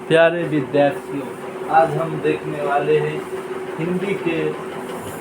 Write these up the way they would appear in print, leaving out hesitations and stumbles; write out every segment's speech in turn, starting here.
प्यारे विद्यार्थियों, आज हम देखने वाले हैं हिंदी के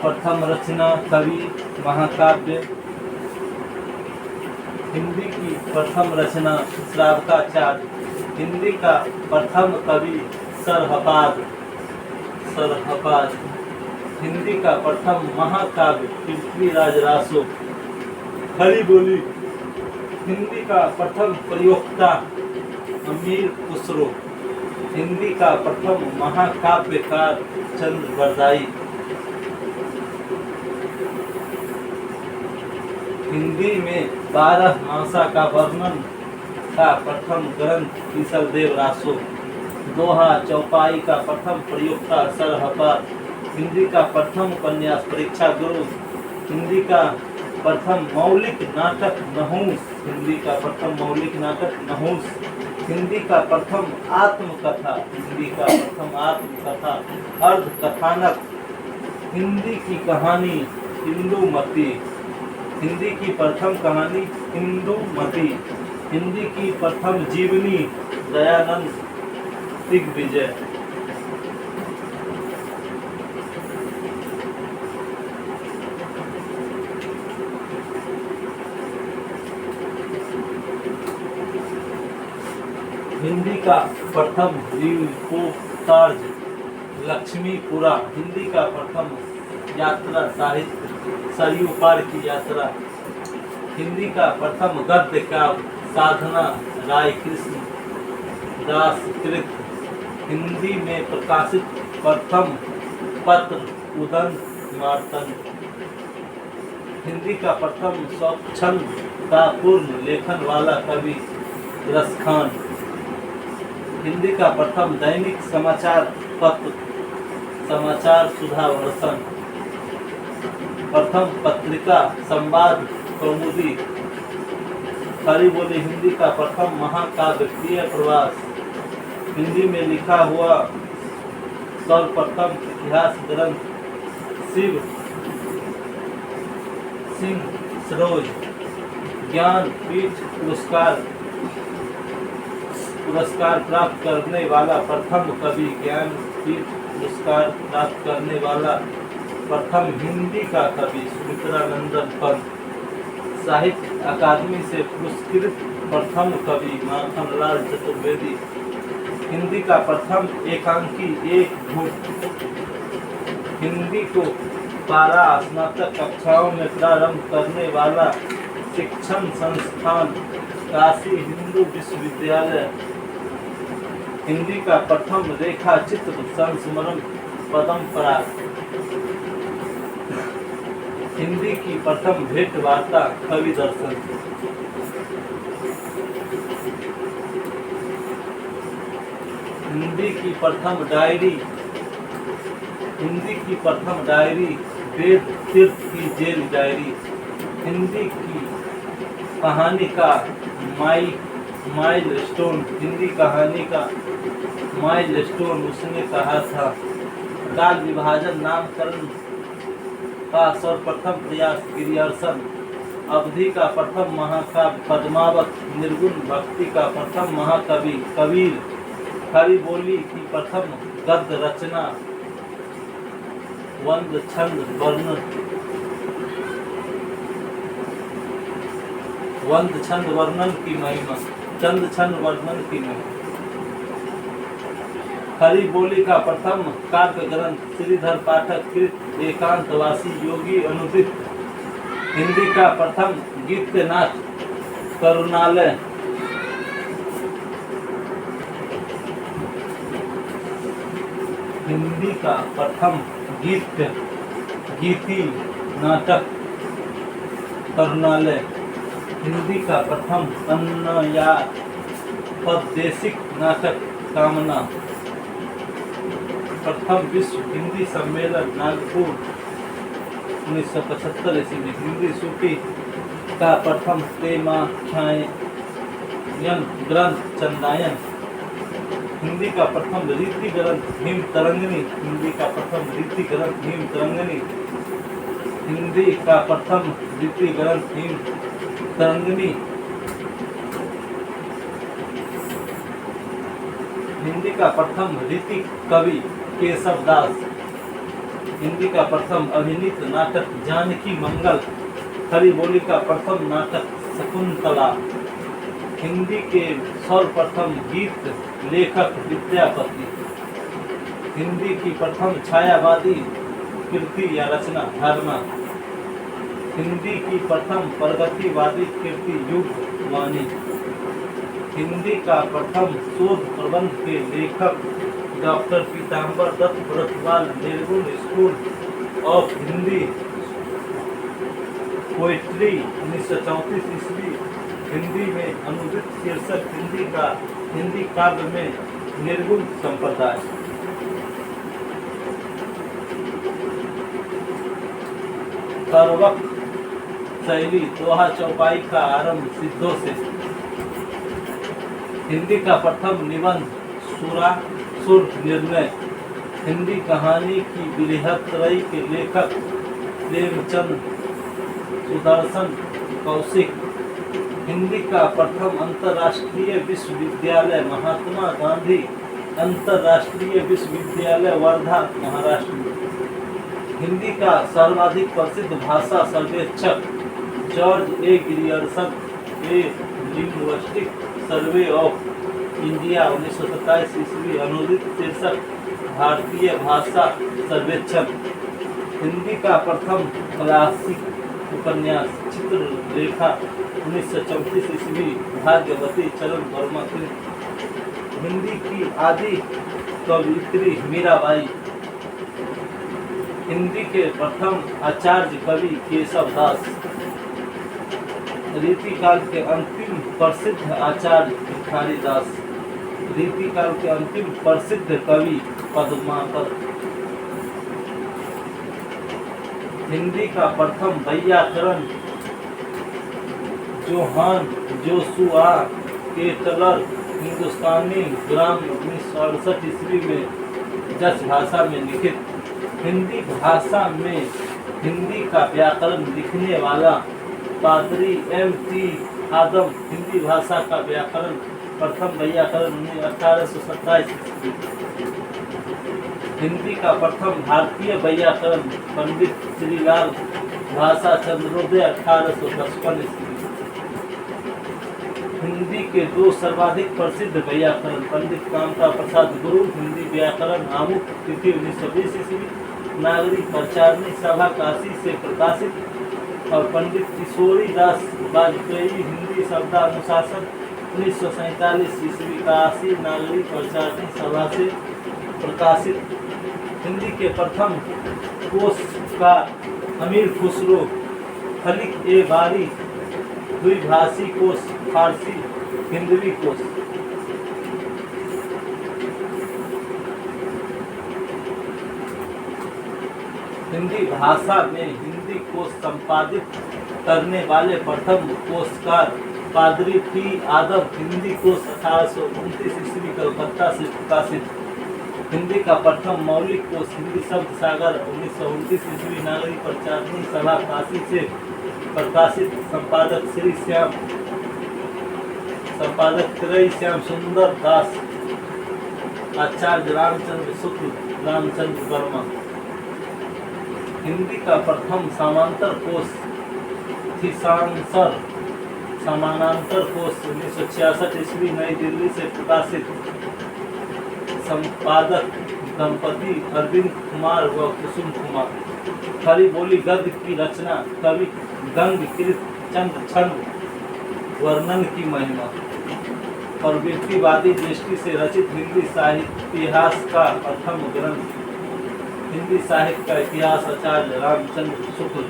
प्रथम रचना कवि महाकाव्य। हिंदी की प्रथम रचना श्रावकाचार्य। हिंदी का प्रथम कवि सरहपाद। हिंदी का प्रथम महाकाव्य पृथ्वीराज रासो। खड़ी बोली। हिंदी का प्रथम प्रयोक्ता अमीर खुसरो। हिंदी का प्रथम महाकाव्यकार चंद्र बरदाई। हिंदी में 12 मासा का वर्णन का प्रथम ग्रंथ ईसलदेव रासो। दोहा चौपाई का प्रथम प्रयोक्ता सरहपाद। हिंदी का प्रथम उपन्यास परीक्षा गुरु। हिंदी का प्रथम मौलिक नाटक नहुस। हिंदी का प्रथम मौलिक नाटक नहुस। हिंदी का प्रथम आत्मकथा। हिंदी का प्रथम आत्मकथा अर्ध कथानक। हिंदी की कहानी इंदुमती। हिंदी की प्रथम कहानी इंदुमती। हिंदी की प्रथम जीवनी दयानंद दिग्विजय। हिंदी का प्रथम रिपोर्टाज लक्ष्मीपुरा। हिंदी का प्रथम यात्रा साहित्य सरयू पार की यात्रा। हिंदी का प्रथम गद्य काव्य साधना राय कृष्ण दास कृत। हिंदी में प्रकाशित प्रथम पत्र उदंत मार्तंड। हिंदी का प्रथम स्वच्छंद का पूर्ण लेखन वाला कवि रसखान। हिंदी का प्रथम दैनिक समाचार पत्र समाचार सुधा वर्षन। प्रथम पत्रिका संवाद कौमुदी। खड़ी बोली। हिंदी का प्रथम महाकाव्य प्रिय प्रवास। हिंदी में लिखा हुआ सर्वप्रथम इतिहास ग्रंथ शिव सिंह सरोज। ज्ञान पीठ पुरस्कार प्राप्त करने वाला प्रथम कवि। ज्ञान पीठ पुरस्कार प्राप्त करने वाला प्रथम हिंदी का कवि सुमित्रानंदन पंत। साहित्य अकादमी से पुरस्कृत प्रथम कवि माखनलाल चतुर्वेदी। हिंदी का प्रथम एकांकी एक घुट। हिंदी को पारा स्नातक कक्षाओं में प्रारंभ करने वाला शिक्षण संस्थान काशी हिंदू विश्वविद्यालय। हिंदी का प्रथम रेखा चित्र संस्मरण पदम पराग। हिंदी की प्रथम भेंट वार्ता कवि दर्शन। हिंदी की प्रथम डायरी वेद तीर्थ की जेल डायरी। हिंदी की कहानी का माइलस्टोन। हिंदी कहानी का माइलस्टोन उसने कहा था। काल विभाजन नामकरण का सर्वप्रथम प्रयास गिरियर्सन। अवधि का प्रथम महाकाव्य पद्मावत। निर्गुण भक्ति का प्रथम महाकवि कबीर। खड़ी बोली की प्रथम गद्य रचना वंद छंद वर्णन की महिमा। चंद छंद वर्णन की महिमा। खड़ी बोली का प्रथम काव्य ग्रंथ श्रीधर पाठक कृत एकांतवासी योगी अनुदित। हिंदी का प्रथम गीत नाट करुणालय। हिंदी का प्रथम गीति नाटक करुणालय। हिंदी का प्रथम अन्नया पदेशिक नाटक कामना। प्रथम विश्व हिंदी सम्मेलन नागपुर 1975 ईस्वी। हिंदी सूफी का प्रथम प्रेमाख्यान ग्रंथ चंदायन। हिंदी का प्रथम रीति ग्रंथ हिम तरंगिनी। हिंदी का प्रथम रीति ग्रंथ हिम तरंगिनी। हिंदी का प्रथम रीति ग्रंथ हिम तरंगिनी। हिंदी का प्रथम रीति कवि केशव दास। हिंदी का प्रथम अभिनीत नाटक जानकी मंगल। खरी बोली का प्रथम नाटक शकुंतला। हिंदी के सर्वप्रथम गीत लेखक विद्यापति। हिंदी की प्रथम छायावादी कृति या रचना धर्मा। हिंदी की प्रथम प्रगतिवादी कृति युग वाणी। हिंदी का प्रथम शोध प्रबंध के लेखक डॉक्टर पीताम्बर दत्त व्रतवाल, निर्गुण स्कूल ऑफ हिंदी पोइट्री 1934 ईस्वी। हिंदी में अनुदित शीर्षक हिंदी काव्य में निर्गुण संप्रदाय। करवक शैली दोहा चौपाई का आरंभ सिद्धों से। हिंदी का प्रथम निबंध सुर निर्णय। हिंदी कहानी की बृहत्तरई के लेखक प्रेमचंद सुदर्शन कौशिक। हिंदी का प्रथम अंतर्राष्ट्रीय विश्वविद्यालय महात्मा गांधी अंतर्राष्ट्रीय विश्वविद्यालय वर्धा महाराष्ट्र। हिंदी का सर्वाधिक प्रसिद्ध भाषा सर्वेक्षक George A Grierson A linguistic survey of India 1927 ईस्वी। अनुदित शीर्षक भारतीय भाषा सर्वेक्षण। हिंदी का प्रथम क्लासिक उपन्यास चित्रलेखा 1934 ईस्वी। भाग्यवती चरण वर्मा। हिंदी की आदि कवयित्री मीराबाई। हिंदी के प्रथम आचार्य कवि केशव दास। रीतिकाल के अंतिम प्रसिद्ध आचार्य भिखारी दास। रीतिकाल के अंतिम प्रसिद्ध कवि पद्माकर। हिंदी का प्रथम वैयाकरण जोहान जोशुआ केटलर। हिंदुस्तानी ग्राम 1968 ईस्वी में डच भाषा में लिखित। हिंदी भाषा में हिंदी का व्याकरण लिखने वाला पादरी M.T. आदम। हिंदी भाषा का व्याकरण प्रथम वैयाकरण 1827 ईस्वी। हिंदी का प्रथम भारतीय वैयाकरण पंडित श्रीलाल भाषा चंद्रोदय 1855 ईस्वी। हिंदी के दो सर्वाधिक प्रसिद्ध वैयाकरण पंडित कामता प्रसाद गुरु। हिंदी व्याकरण आमुख तिथि 1920 ईस्वी। नागरिक प्रचारणी सभा काशी से प्रकाशित। और पंडित किशोरी दास वाजपेयी हिंदी शब्दानुशासन 1947 ईस्वी। काशी नागरिक प्रचारणी सभा से प्रकाशित। हिंदी के प्रथम कोशकार अमीर खुसरो। खलिक ए बारी द्विभाषी कोश फारसी हिंदवी कोश। हिंदी भाषा में हिंदी कोश संपादित करने वाले प्रथम कोशकार पादरी T. आदम। हिंदी कोश 1829 ईस्वी कलकत्ता से प्रकाशित। हिंदी का प्रथम मौलिक कोश हिंदी शब्द सागर 1929 ईस्वी। नागरिक प्रचारणी सभा काशी से प्रकाशित। संपादक श्याम सुंदर दास। आचार्य रामचंद्र शुक्ल रामचंद्र वर्मा। हिंदी का प्रथम समांतर कोश थिसांसर समानांतर कोश 1966 ईस्वी नई दिल्ली से प्रकाशित। संपादक दंपति अरविंद कुमार व कुसुम कुमार। खरी बोली गद्य की रचना कवि गंग कृत चंद छंद वर्णन की महिमा। प्रवृत्तिवादी दृष्टि से रचित हिंदी साहित्य इतिहास का प्रथम ग्रंथ हिंदी साहित्य का इतिहास आचार्य रामचंद्र शुक्ल।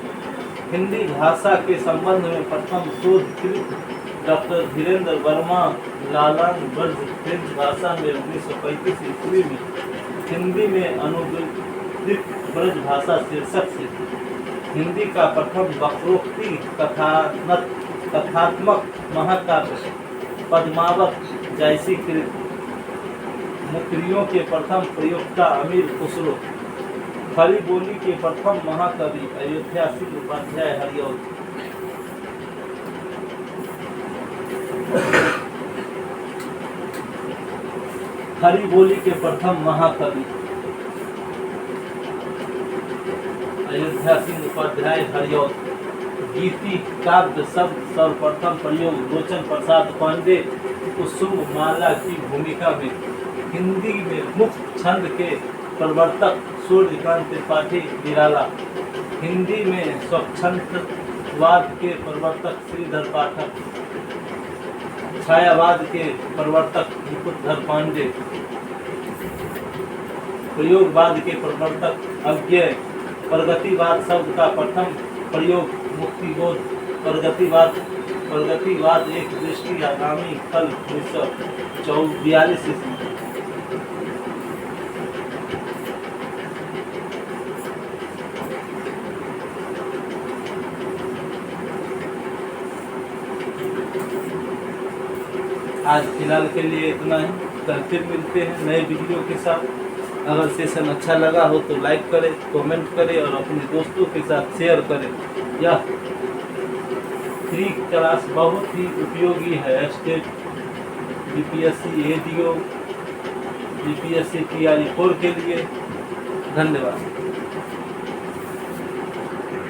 हिंदी भाषा के संबंध में प्रथम शोधकृत डॉक्टर धीरेन्द्र वर्मा लालन ब्रज फ्रेंच भाषा में 1935 ईस्वी में। हिंदी में अनुदित ब्रज भाषा शीर्षक से। हिंदी का प्रथम वक्रोक्ति कथात्मक महाकाव्य पद्मावत जैसी कृत। मुकरियों के प्रथम प्रयोक्ता अमीर खुसरो। खरी बोली के प्रथम महाकवि अयोध्या सिंह उपाध्याय हरिऔध। हरि बोली के प्रथम महाकवि। अयोध्या सिंह उपाध्याय हरिऔध। गीति काव्य शब्द सर्वप्रथम प्रयोग लोचन प्रसाद पांडे कुसुम माला की भूमिका में। हिंदी में मुक्त छंद के प्रवर्तक सूर्यकांत त्रिपाठी निराला। हिंदी में स्वच्छंदवाद के प्रवर्तक श्रीधर पाठक। छायावाद के प्रवर्तक मुकुटधर पांडे। प्रयोगवाद के प्रवर्तक अज्ञेय। प्रगतिवाद शब्द का प्रथम प्रयोग मुक्तिबोध। प्रगतिवाद एक दृष्टि आगामी कल 1942 ईस्वी। आज फिलहाल के लिए इतना ही। कल फिर मिलते हैं नए वीडियो के साथ। अगर सेशन अच्छा लगा हो तो लाइक करें, कमेंट करें और अपने दोस्तों के साथ शेयर करें। यह फ्री क्लास बहुत ही उपयोगी है state BPSC ADO, BPSC TRE 4 के लिए। धन्यवाद।